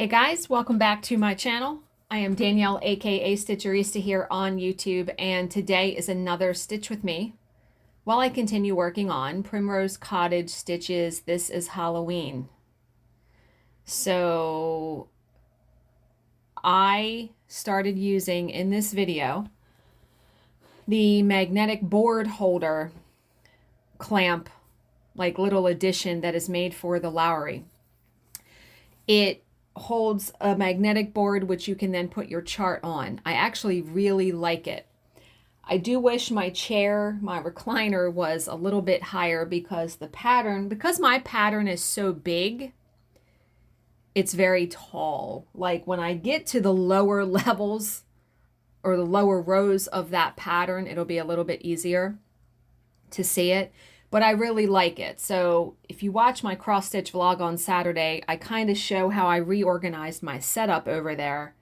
Hey guys, welcome back to my channel. I am Danielle, aka Stitcherista here on YouTube, and today is another Stitch with Me while I continue working on Primrose Cottage stitches. This is Halloween. So I started using in this video the magnetic board holder clamp, like little addition that is made for the Lowery. It holds a magnetic board which you can then put your chart on. I actually really like it. I do wish my chair, my recliner, was a little bit higher because my pattern is so big, it's very tall. Like when I get to the lower levels or the lower rows of that pattern, it'll be a little bit easier to see it. But I really like it. So if you watch my cross stitch vlog on Saturday, I kind of show how I reorganized my setup over there.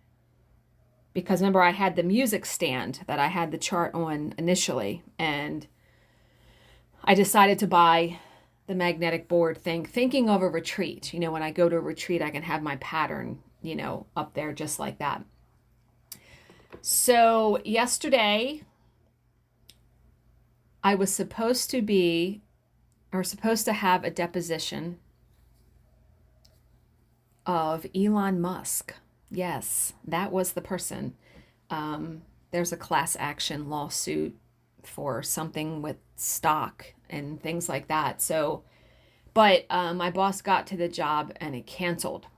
Because remember, I had the music stand that I had the chart on initially. And I decided to buy the magnetic board thing, thinking of a retreat. You know, when I go to a retreat, I can have my pattern, you know, up there just like that. So yesterday, I was supposed to have a deposition of Elon Musk. Yes, that was the person. There's a class action lawsuit for something with stock and things like that. So, but my boss got to the job and it canceled.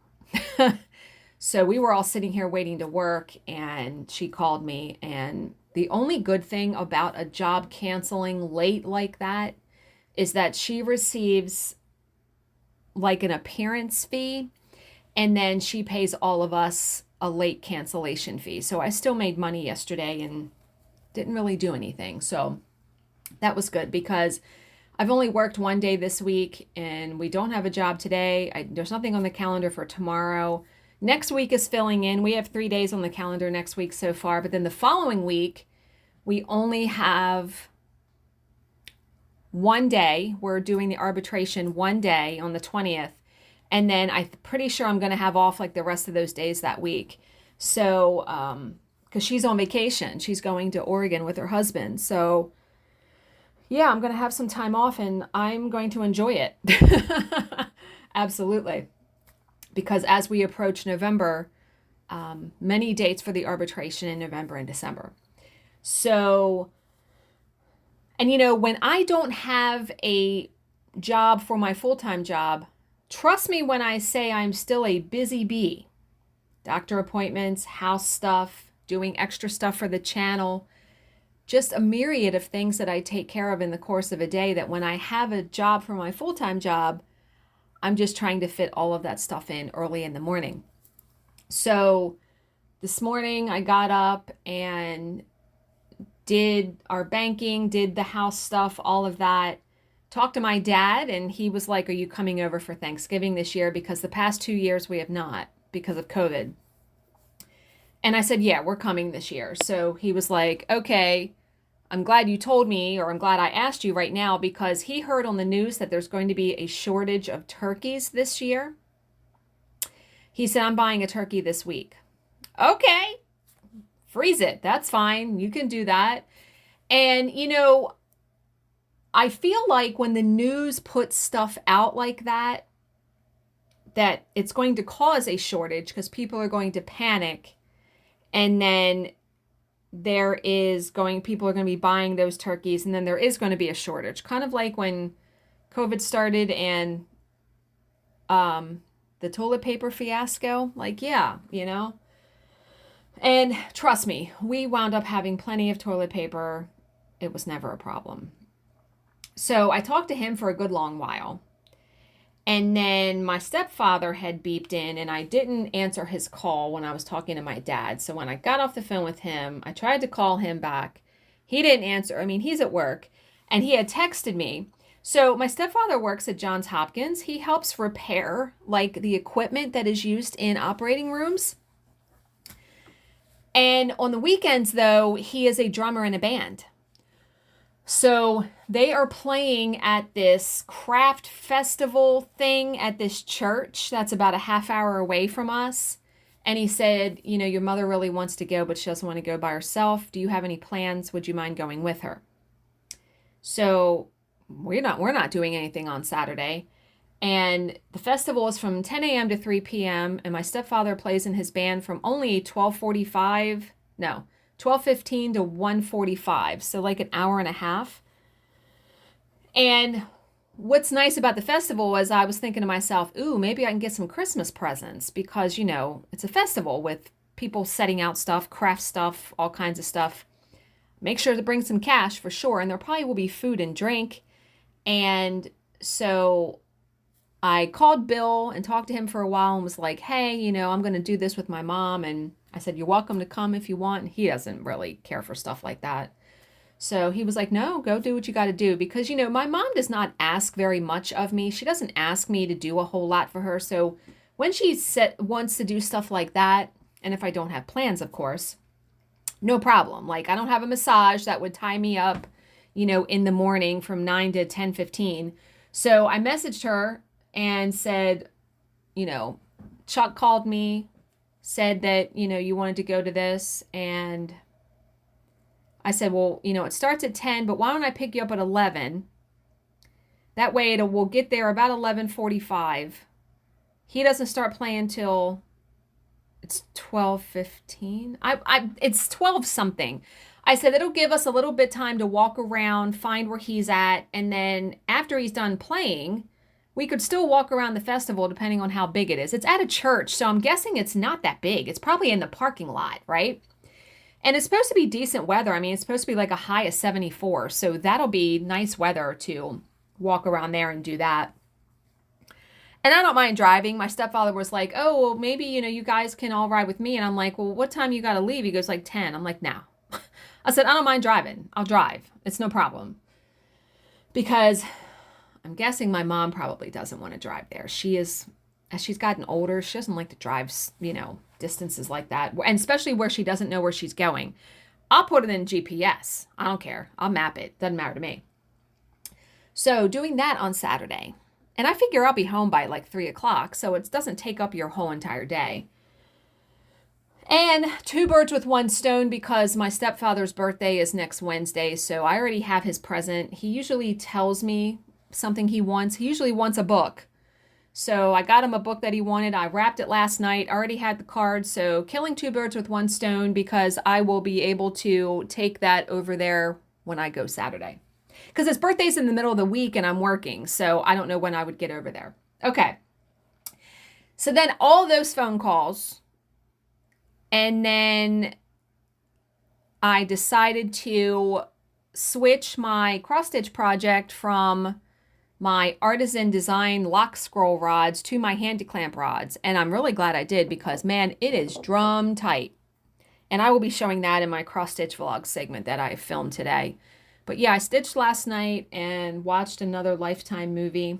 So we were all sitting here waiting to work, and she called me, and the only good thing about a job canceling late like that is that she receives like an appearance fee, and then she pays all of us a late cancellation fee. So I still made money yesterday and didn't really do anything. So that was good because I've only worked one day this week and we don't have a job today. There's nothing on the calendar for tomorrow. Next week is filling in. We have 3 days on the calendar next week so far, but then the following week, we only have one day. We're doing the arbitration one day on the 20th. And then I'm pretty sure I'm going to have off like the rest of those days that week. So, because she's on vacation. She's going to Oregon with her husband. So, yeah, I'm going to have some time off and I'm going to enjoy it. Absolutely. Because as we approach November, many dates for the arbitration in November and December. So, and you know, when I don't have a job for my full-time job, trust me when I say I'm still a busy bee. Doctor appointments, house stuff, doing extra stuff for the channel, just a myriad of things that I take care of in the course of a day that when I have a job for my full-time job, I'm just trying to fit all of that stuff in early in the morning. So this morning I got up and did our banking, did the house stuff, all of that. Talked to my dad, and he was like, are you coming over for Thanksgiving this year? Because the past 2 years we have not because of COVID. And I said, yeah, we're coming this year. So he was like, okay, I'm glad you told me, or I'm glad I asked you right now, because he heard on the news that there's going to be a shortage of turkeys this year. He said, I'm buying a turkey this week. Okay, freeze it. That's fine. You can do that. And, you know, I feel like when the news puts stuff out like that, that it's going to cause a shortage because people are going to panic. And then people are going to be buying those turkeys, and then there is going to be a shortage. Kind of like when COVID started and the toilet paper fiasco. Like, yeah, you know. And trust me, we wound up having plenty of toilet paper. It was never a problem. So I talked to him for a good long while. And then my stepfather had beeped in, and I didn't answer his call when I was talking to my dad. So when I got off the phone with him, I tried to call him back. He didn't answer. I mean, he's at work, and he had texted me. So my stepfather works at Johns Hopkins. He helps repair like the equipment that is used in operating rooms. And on the weekends, though, he is a drummer in a band. So they are playing at this craft festival thing at this church that's about a half hour away from us. And he said, your mother really wants to go, but she doesn't want to go by herself. Do you have any plans? Would you mind going with her? So we're not doing anything on Saturday. And the festival is from 10 a.m. to 3 p.m. And my stepfather plays in his band from only 12:15 to 1:45. So like an hour and a half. And what's nice about the festival is I was thinking to myself, ooh, maybe I can get some Christmas presents because, it's a festival with people setting out stuff, craft stuff, all kinds of stuff. Make sure to bring some cash for sure. And there probably will be food and drink. And so I called Bill and talked to him for a while and was like, hey, I'm going to do this with my mom. And I said, you're welcome to come if you want. And he doesn't really care for stuff like that. So he was like, no, go do what you got to do. Because, my mom does not ask very much of me. She doesn't ask me to do a whole lot for her. So when she wants to do stuff like that, and if I don't have plans, of course, no problem. Like I don't have a massage that would tie me up, in the morning from 9 to 10:15. So I messaged her and said, Chuck called me, said that, you wanted to go to this. And I said, well, it starts at 10, but why don't I pick you up at 11? That way we'll get there about 11:45. He doesn't start playing till it's 12:15. It's 12 something. I said it'll give us a little bit time to walk around, find where he's at. And then after he's done playing, we could still walk around the festival depending on how big it is. It's at a church, so I'm guessing it's not that big. It's probably in the parking lot, right? And it's supposed to be decent weather. I mean, it's supposed to be like a high of 74. So that'll be nice weather to walk around there and do that. And I don't mind driving. My stepfather was like, oh, well, maybe, you guys can all ride with me. And I'm like, well, what time you got to leave? He goes like 10. I'm like, no. I said, I don't mind driving. I'll drive. It's no problem. Because I'm guessing my mom probably doesn't want to drive there. As she's gotten older, she doesn't like to drive, distances like that. And especially where she doesn't know where she's going. I'll put it in GPS. I don't care. I'll map it. Doesn't matter to me. So doing that on Saturday. And I figure I'll be home by like 3 o'clock. So it doesn't take up your whole entire day. And two birds with one stone because my stepfather's birthday is next Wednesday. So I already have his present. He usually tells me something he wants. He usually wants a book. So I got him a book that he wanted. I wrapped it last night. Already had the card. So killing two birds with one stone because I will be able to take that over there when I go Saturday. Because his birthday's in the middle of the week and I'm working. So I don't know when I would get over there. Okay. So then all those phone calls. And then I decided to switch my cross stitch project from my artisan design lock scroll rods to my handy clamp rods. And I'm really glad I did because, man, it is drum tight. And I will be showing that in my cross stitch vlog segment that I filmed today. But yeah, I stitched last night and watched another Lifetime movie.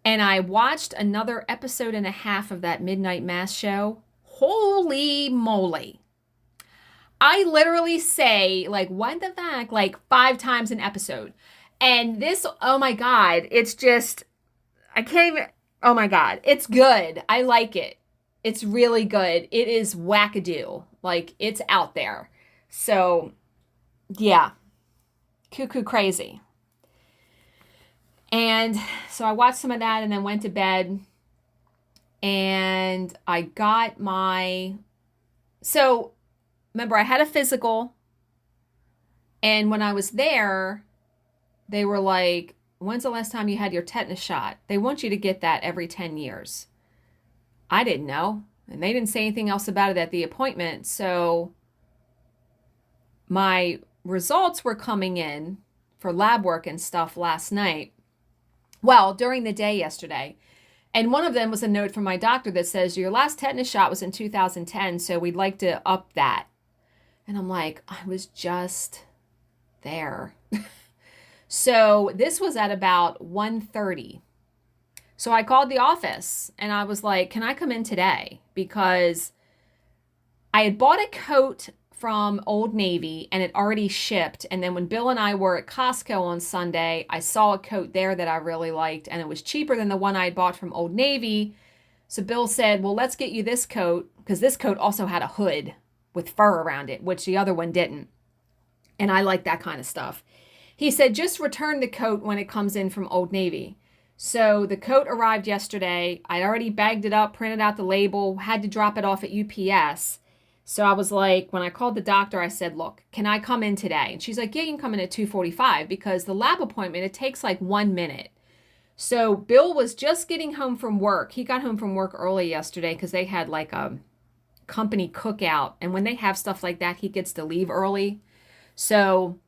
And I watched another episode and a half of that Midnight Mass show. Holy moly. I literally say, like, what the fuck, like 5 times an episode. And this, oh my God, it's just, I can't even, oh my God, it's good. I like it. It's really good. It is wackadoo. Like, it's out there. So, yeah, cuckoo crazy. And so I watched some of that and then went to bed. And I got so remember I had a physical. And when I was there, they were like, when's the last time you had your tetanus shot? They want you to get that every 10 years. I didn't know. And they didn't say anything else about it at the appointment. So my results were coming in for lab work and stuff last night. Well, during the day yesterday. And one of them was a note from my doctor that says, your last tetanus shot was in 2010, so we'd like to up that. And I'm like, I was just there. So this was at about 1:30. So I called the office and I was like, can I come in today? Because I had bought a coat from Old Navy and it already shipped. And then when Bill and I were at Costco on Sunday, I saw a coat there that I really liked and it was cheaper than the one I had bought from Old Navy. So Bill said, well, let's get you this coat, because this coat also had a hood with fur around it, which the other one didn't. And I like that kind of stuff. He said, just return the coat when it comes in from Old Navy. So the coat arrived yesterday. I'd already bagged it up, printed out the label, had to drop it off at UPS. So I was like, when I called the doctor, I said, look, can I come in today? And she's like, yeah, you can come in at 2:45 because the lab appointment, it takes like 1 minute. So Bill was just getting home from work. He got home from work early yesterday because they had like a company cookout. And when they have stuff like that, he gets to leave early. So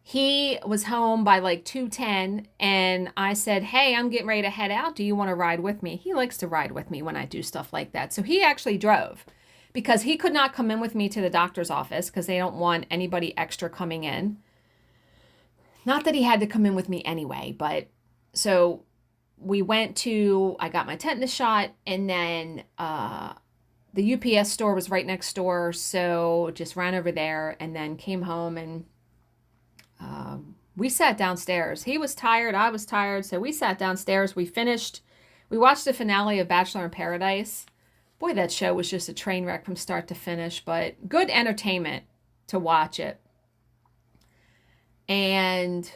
he was home by like 2:10 and I said, hey, I'm getting ready to head out. Do you want to ride with me? He likes to ride with me when I do stuff like that. So he actually drove because he could not come in with me to the doctor's office because they don't want anybody extra coming in. Not that he had to come in with me anyway, but so we went to, I got my tetanus shot and then the UPS store was right next door. So just ran over there and then came home and we sat downstairs. He was tired. I was tired. So we sat downstairs. We watched the finale of Bachelor in Paradise. Boy, that show was just a train wreck from start to finish, but good entertainment to watch it. And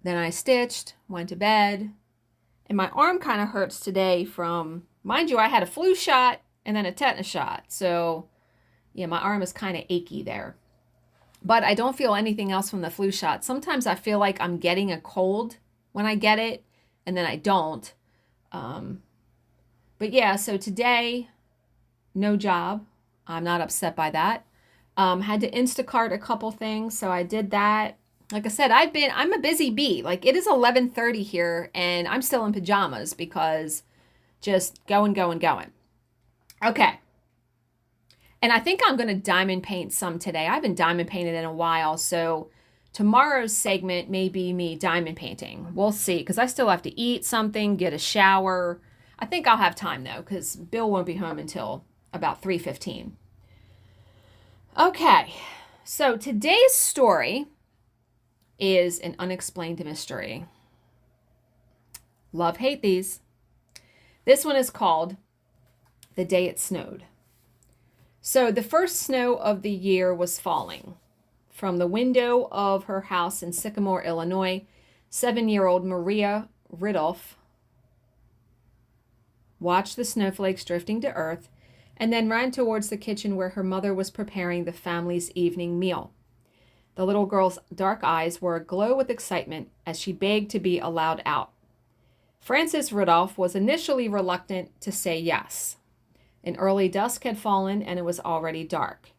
then I stitched, went to bed, and my arm kind of hurts today from, mind you, I had a flu shot and then a tetanus shot. So yeah, my arm is kind of achy there. But I don't feel anything else from the flu shot. Sometimes I feel like I'm getting a cold when I get it, and then I don't. But yeah, so today, no job. I'm not upset by that. Had to Instacart a couple things, so I did that. Like I said, I'm a busy bee. Like it is 11:30 here, and I'm still in pajamas because just going. Okay. And I think I'm going to diamond paint some today. I haven't diamond painted in a while, so tomorrow's segment may be me diamond painting. We'll see, because I still have to eat something, get a shower. I think I'll have time, though, because Bill won't be home until about 3:15. Okay, so today's story is an unexplained mystery. Love, hate these. This one is called The Day It Snowed. So the first snow of the year was falling. From the window of her house in Sycamore, Illinois, 7-year-old Maria Ridolph watched the snowflakes drifting to earth and then ran towards the kitchen where her mother was preparing the family's evening meal. The little girl's dark eyes were aglow with excitement as she begged to be allowed out. Frances Ridolph was initially reluctant to say yes. An early dusk had fallen and it was already dark.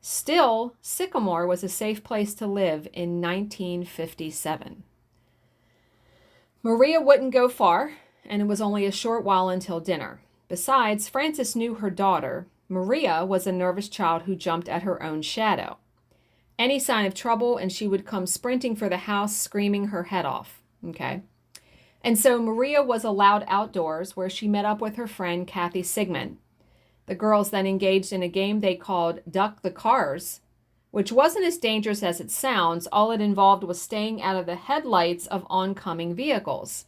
Still, Sycamore was a safe place to live in 1957. Maria wouldn't go far, and it was only a short while until dinner. Besides, Frances knew her daughter. Maria was a nervous child who jumped at her own shadow. Any sign of trouble, and she would come sprinting for the house, screaming her head off. Okay. And so Maria was allowed outdoors, where she met up with her friend, Kathy Sigmund. The girls then engaged in a game they called Duck the Cars, which wasn't as dangerous as it sounds. All it involved was staying out of the headlights of oncoming vehicles.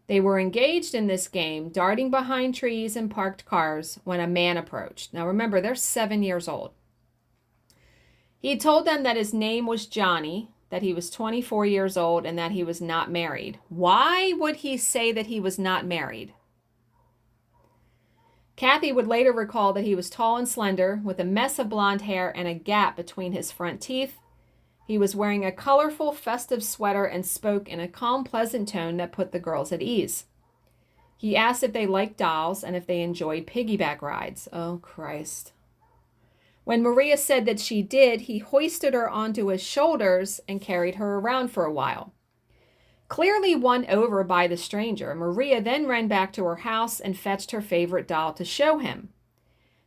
They were engaged in this game, darting behind trees and parked cars, when a man approached. Now remember, they're 7 years old. He told them that his name was Johnny, that he was 24 years old, and that he was not married. Why would he say that he was not married? Kathy would later recall that he was tall and slender, with a mess of blonde hair and a gap between his front teeth. He was wearing a colorful, festive sweater and spoke in a calm, pleasant tone that put the girls at ease. He asked if they liked dolls and if they enjoyed piggyback rides. Oh, Christ. When Maria said that she did, he hoisted her onto his shoulders and carried her around for a while. Clearly won over by the stranger, Maria then ran back to her house and fetched her favorite doll to show him.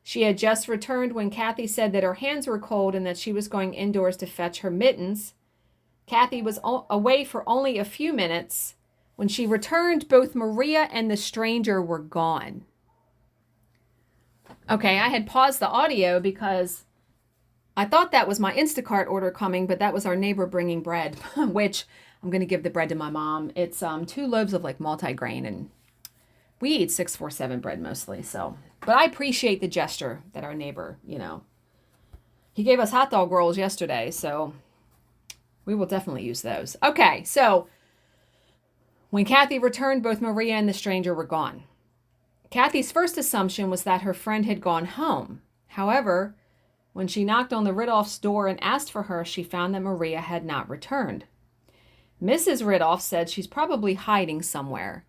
She had just returned when Kathy said that her hands were cold and that she was going indoors to fetch her mittens. Kathy was away for only a few minutes. When she returned, both Maria and the stranger were gone. Okay, I had paused the audio because I thought that was my Instacart order coming, but that was our neighbor bringing bread, which I'm going to give the bread to my mom. It's 2 loaves of like multigrain, and we eat 647 bread mostly. So, but I appreciate the gesture that our neighbor, he gave us hot dog rolls yesterday, so we will definitely use those. Okay, so when Kathy returned, both Maria and the stranger were gone. Kathy's first assumption was that her friend had gone home. However, when she knocked on the Ridolph's door and asked for her, she found that Maria had not returned. Mrs. Ridolph said she's probably hiding somewhere,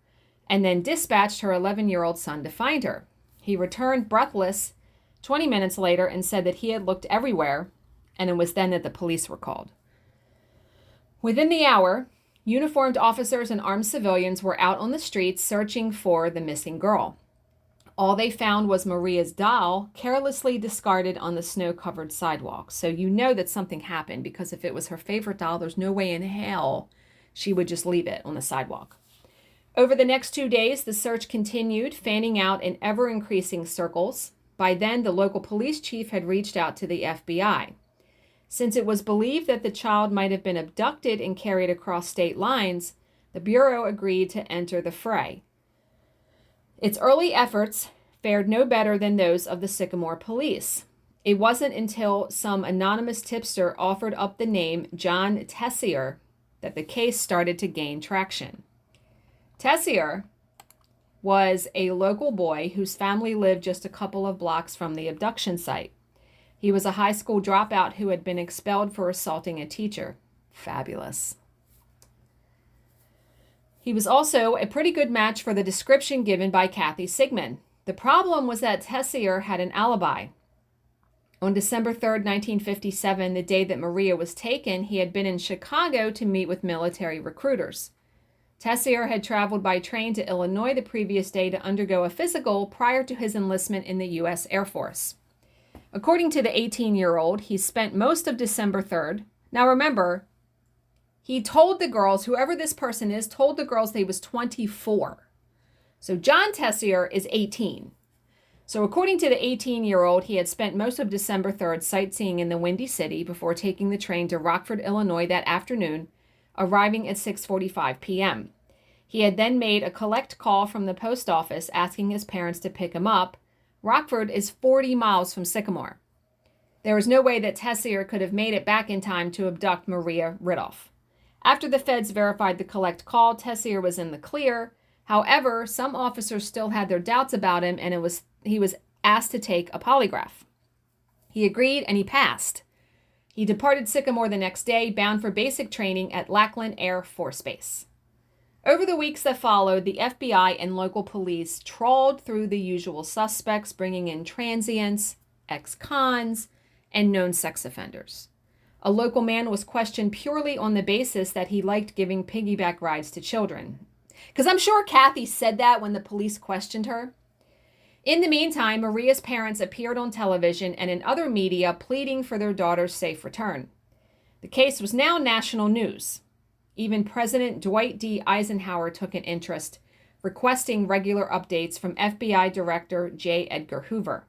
and then dispatched her 11-year-old son to find her. He returned breathless 20 minutes later and said that he had looked everywhere, and it was then that the police were called. Within the hour, uniformed officers and armed civilians were out on the streets searching for the missing girl. All they found was Maria's doll carelessly discarded on the snow-covered sidewalk. So you know that something happened, because if it was her favorite doll, there's no way in hell she would just leave it on the sidewalk. Over the next 2 days, the search continued, fanning out in ever-increasing circles. By then, the local police chief had reached out to the FBI. Since it was believed that the child might have been abducted and carried across state lines, the Bureau agreed to enter the fray. Its early efforts fared no better than those of the Sycamore police. It wasn't until some anonymous tipster offered up the name John Tessier that the case started to gain traction. Tessier was a local boy whose family lived just a couple of blocks from the abduction site. He was a high school dropout who had been expelled for assaulting a teacher. Fabulous. He was also a pretty good match for the description given by Kathy Sigmund. The problem was that Tessier had an alibi. On December 3rd, 1957, the day that Maria was taken, he had been in Chicago to meet with military recruiters. Tessier had traveled by train to Illinois the previous day to undergo a physical prior to his enlistment in the U.S. Air Force. According to the 18-year-old, he spent most of December 3rd. Now remember, he told the girls, whoever this person is, told the girls that he was 24. So John Tessier is 18. So according to the 18-year-old, he had spent most of December 3rd sightseeing in the Windy City before taking the train to Rockford, Illinois that afternoon, arriving at 6:45 p.m. He had then made a collect call from the post office asking his parents to pick him up. Rockford is 40 miles from Sycamore. There was no way that Tessier could have made it back in time to abduct Maria Ridolph. After the feds verified the collect call, Tessier was in the clear. However, some officers still had their doubts about him, and he was asked to take a polygraph. He agreed, and he passed. He departed Sycamore the next day, bound for basic training at Lackland Air Force Base. Over the weeks that followed, the FBI and local police trawled through the usual suspects, bringing in transients, ex-cons, and known sex offenders. A local man was questioned purely on the basis that he liked giving piggyback rides to children. Because I'm sure Kathy said that when the police questioned her. In the meantime, Maria's parents appeared on television and in other media pleading for their daughter's safe return. The case was now national news. Even President Dwight D. Eisenhower took an interest, requesting regular updates from FBI Director J. Edgar Hoover.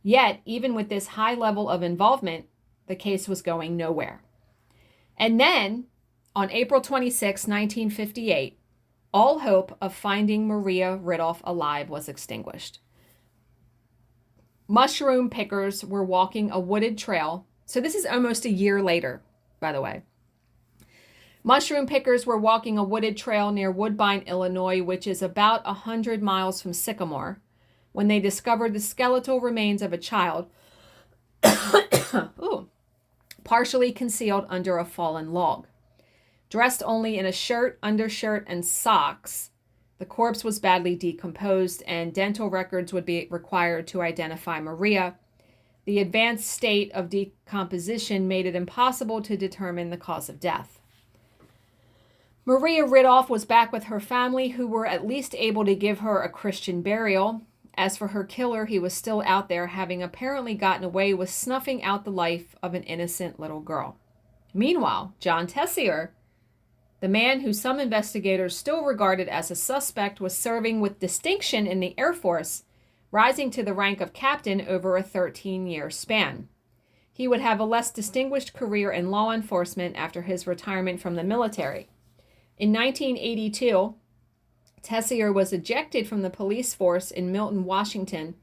Yet, even with this high level of involvement, the case was going nowhere. And then, on April 26, 1958, all hope of finding Maria Ridolph alive was extinguished. Mushroom pickers were walking a wooded trail. So this is almost a year later, by the way. Mushroom pickers were walking a wooded trail near Woodbine, Illinois, which is about 100 miles from Sycamore, when they discovered the skeletal remains of a child partially concealed under a fallen log. Dressed only in a shirt, undershirt, and socks, the corpse was badly decomposed, and dental records would be required to identify Maria. The advanced state of decomposition made it impossible to determine the cause of death. Maria Ridolph was back with her family, who were at least able to give her a Christian burial. As for her killer, he was still out there, having apparently gotten away with snuffing out the life of an innocent little girl. Meanwhile, John Tessier, the man who some investigators still regarded as a suspect, was serving with distinction in the Air Force rising to the rank of captain over a 13-year span. He would have a less distinguished career in law enforcement after his retirement from the military. In 1982, Tessier was ejected from the police force in Milton, Washington,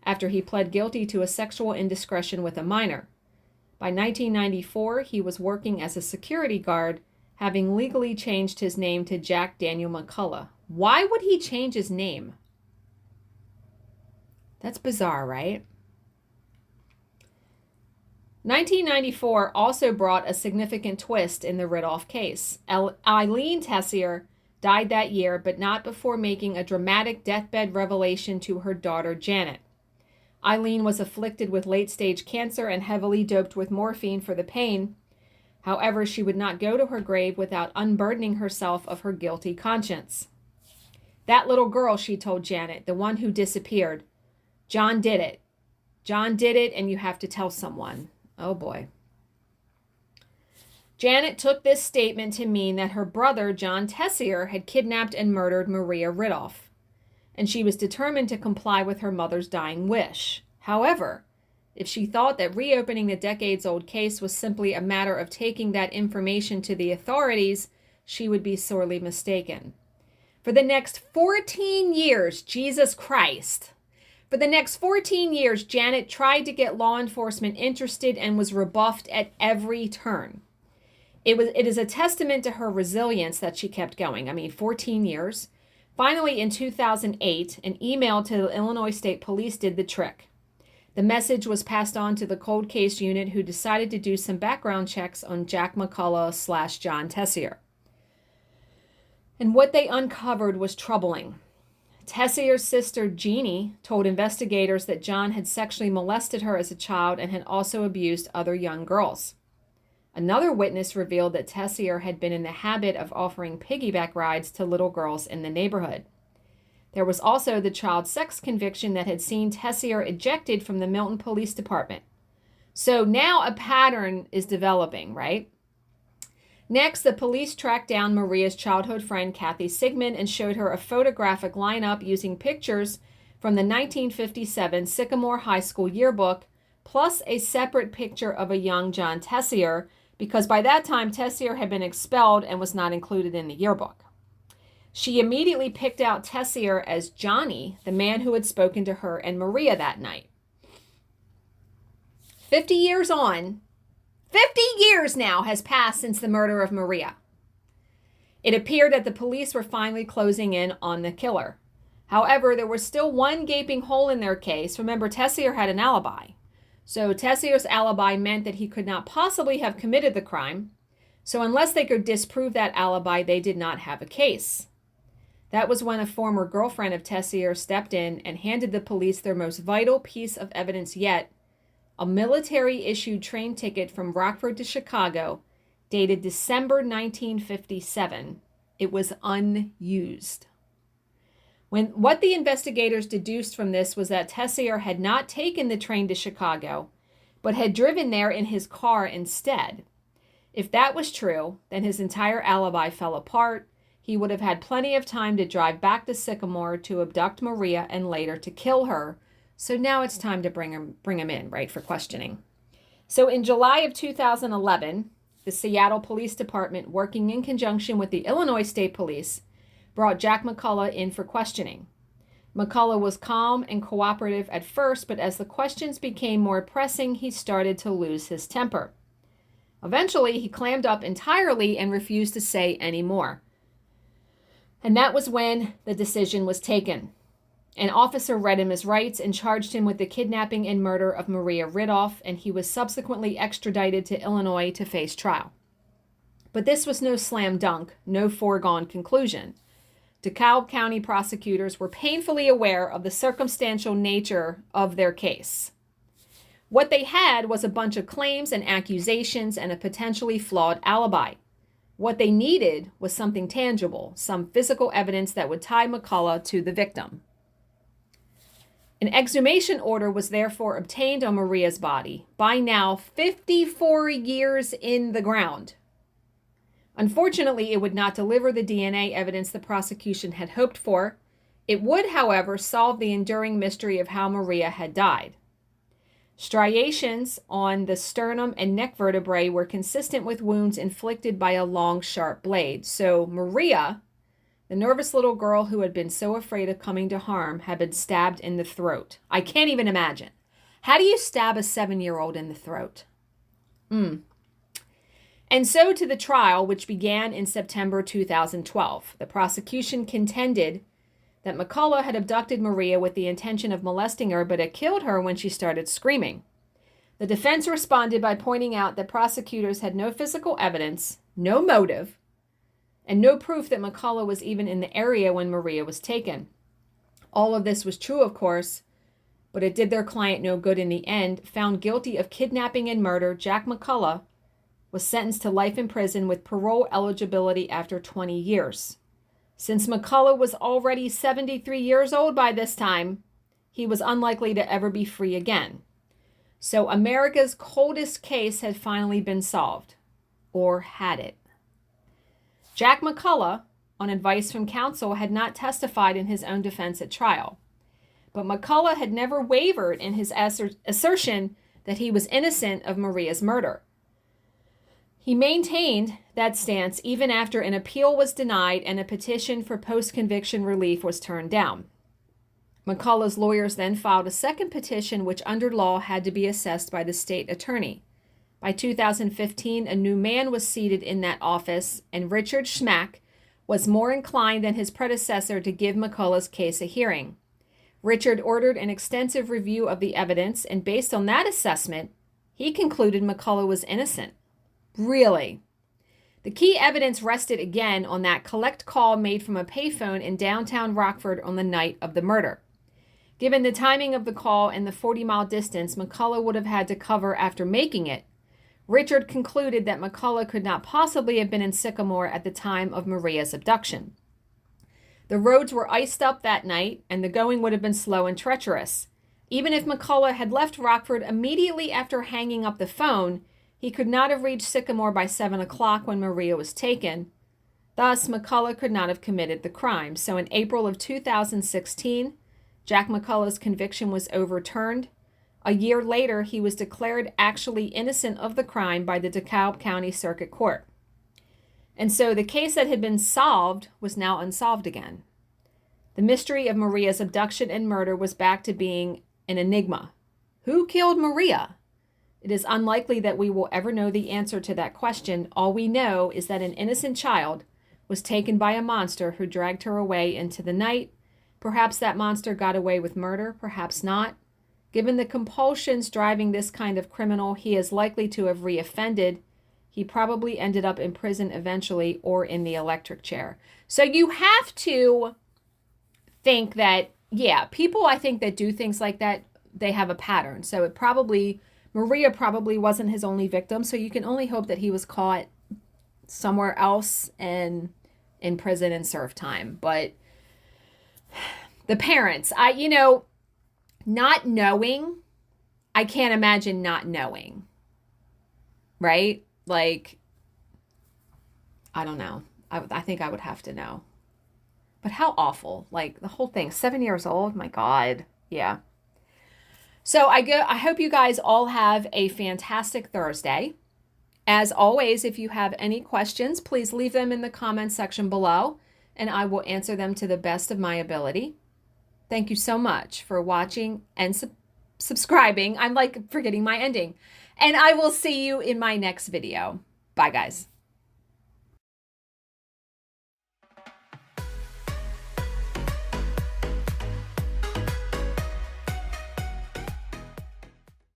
after he pled guilty to a sexual indiscretion with a minor. By 1994, he was working as a security guard, having legally changed his name to Jack Daniel McCullough. Why would he change his name? That's bizarre, right? 1994 also brought a significant twist in the Ridolph case. Eileen Tessier died that year, but not before making a dramatic deathbed revelation to her daughter, Janet. Eileen was afflicted with late-stage cancer and heavily doped with morphine for the pain. However, she would not go to her grave without unburdening herself of her guilty conscience. That little girl, she told Janet, the one who disappeared, John did it. John did it, and you have to tell someone. Oh boy. Janet took this statement to mean that her brother, John Tessier, had kidnapped and murdered Maria Ridolph, and she was determined to comply with her mother's dying wish. However, if she thought that reopening the decades-old case was simply a matter of taking that information to the authorities, she would be sorely mistaken. For the next 14 years, Jesus Christ, for the next 14 years, Janet tried to get law enforcement interested and was rebuffed at every turn. It is a testament to her resilience that she kept going. 14 years. Finally, in 2008, an email to the Illinois State Police did the trick. The message was passed on to the cold case unit, who decided to do some background checks on Jack McCullough / John Tessier. And what they uncovered was troubling. Tessier's sister, Jeannie, told investigators that John had sexually molested her as a child and had also abused other young girls. Another witness revealed that Tessier had been in the habit of offering piggyback rides to little girls in the neighborhood. There was also the child sex conviction that had seen Tessier ejected from the Milton Police Department. So now a pattern is developing, right? Next, the police tracked down Maria's childhood friend, Kathy Sigmund, and showed her a photographic lineup using pictures from the 1957 Sycamore High School yearbook, plus a separate picture of a young John Tessier, because by that time, Tessier had been expelled and was not included in the yearbook. She immediately picked out Tessier as Johnny, the man who had spoken to her and Maria that night. 50 years on, 50 years now has passed since the murder of Maria. It appeared that the police were finally closing in on the killer. However, there was still one gaping hole in their case. Remember, Tessier had an alibi. So Tessier's alibi meant that he could not possibly have committed the crime. So unless they could disprove that alibi, they did not have a case. That was when a former girlfriend of Tessier stepped in and handed the police their most vital piece of evidence yet, a military-issued train ticket from Rockford to Chicago, dated December 1957. It was unused. What the investigators deduced from this was that Tessier had not taken the train to Chicago, but had driven there in his car instead. If that was true, then his entire alibi fell apart. He would have had plenty of time to drive back to Sycamore to abduct Maria and later to kill her. So now it's time to bring him in, right, for questioning. So in July of 2011, the Seattle Police Department, working in conjunction with the Illinois State Police, brought Jack McCullough in for questioning. McCullough was calm and cooperative at first, but as the questions became more pressing, he started to lose his temper. Eventually, he clammed up entirely and refused to say any more. And that was when the decision was taken. An officer read him his rights and charged him with the kidnapping and murder of Maria Ridolph, and he was subsequently extradited to Illinois to face trial. But this was no slam dunk, no foregone conclusion. DeKalb County prosecutors were painfully aware of the circumstantial nature of their case. What they had was a bunch of claims and accusations and a potentially flawed alibi. What they needed was something tangible, some physical evidence that would tie McCullough to the victim. An exhumation order was therefore obtained on Maria's body, by now 54 years in the ground. Unfortunately, it would not deliver the DNA evidence the prosecution had hoped for. It would, however, solve the enduring mystery of how Maria had died. Striations on the sternum and neck vertebrae were consistent with wounds inflicted by a long, sharp blade. So Maria, the nervous little girl who had been so afraid of coming to harm, had been stabbed in the throat. I can't even imagine. How do you stab a 7-year-old in the throat? And so to the trial, which began in September 2012. The prosecution contended that McCullough had abducted Maria with the intention of molesting her, but had killed her when she started screaming. The defense responded by pointing out that prosecutors had no physical evidence, no motive, and no proof that McCullough was even in the area when Maria was taken. All of this was true, of course, but it did their client no good in the end. Found guilty of kidnapping and murder, Jack McCullough was sentenced to life in prison with parole eligibility after 20 years. Since McCullough was already 73 years old by this time, he was unlikely to ever be free again. So America's coldest case had finally been solved. Or had it? Jack McCullough, on advice from counsel, had not testified in his own defense at trial. But McCullough had never wavered in his assertion that he was innocent of Maria's murder. He maintained that stance even after an appeal was denied and a petition for post-conviction relief was turned down. McCullough's lawyers then filed a second petition, which under law had to be assessed by the state attorney. By 2015, a new man was seated in that office, and Richard Schmack was more inclined than his predecessor to give McCullough's case a hearing. Richard ordered an extensive review of the evidence, and based on that assessment, he concluded McCullough was innocent. Really? The key evidence rested again on that collect call made from a payphone in downtown Rockford on the night of the murder. Given the timing of the call and the 40-mile distance McCullough would have had to cover after making it, Richard concluded that McCullough could not possibly have been in Sycamore at the time of Maria's abduction. The roads were iced up that night, and the going would have been slow and treacherous. Even if McCullough had left Rockford immediately after hanging up the phone, he could not have reached Sycamore by 7 o'clock when Maria was taken. Thus, McCullough could not have committed the crime. So in April of 2016, Jack McCullough's conviction was overturned. A year later, he was declared actually innocent of the crime by the DeKalb County Circuit Court. And so the case that had been solved was now unsolved again. The mystery of Maria's abduction and murder was back to being an enigma. Who killed Maria? It is unlikely that we will ever know the answer to that question. All we know is that an innocent child was taken by a monster who dragged her away into the night. Perhaps that monster got away with murder, perhaps not. Given the compulsions driving this kind of criminal, he is likely to have reoffended. He probably ended up in prison eventually or in the electric chair. So you have to think that, yeah, people I think that do things like that, they have a pattern. So Maria probably wasn't his only victim, so you can only hope that he was caught somewhere else and in prison and served time. But the parents, not knowing, I can't imagine not knowing, right? Like, I don't know. I think I would have to know. But how awful. Like, the whole thing, 7 years old, my God. Yeah. So I hope you guys all have a fantastic Thursday. As always, if you have any questions, please leave them in the comments section below, and I will answer them to the best of my ability. Thank you so much for watching and subscribing. I'm like forgetting my ending. And I will see you in my next video. Bye, guys.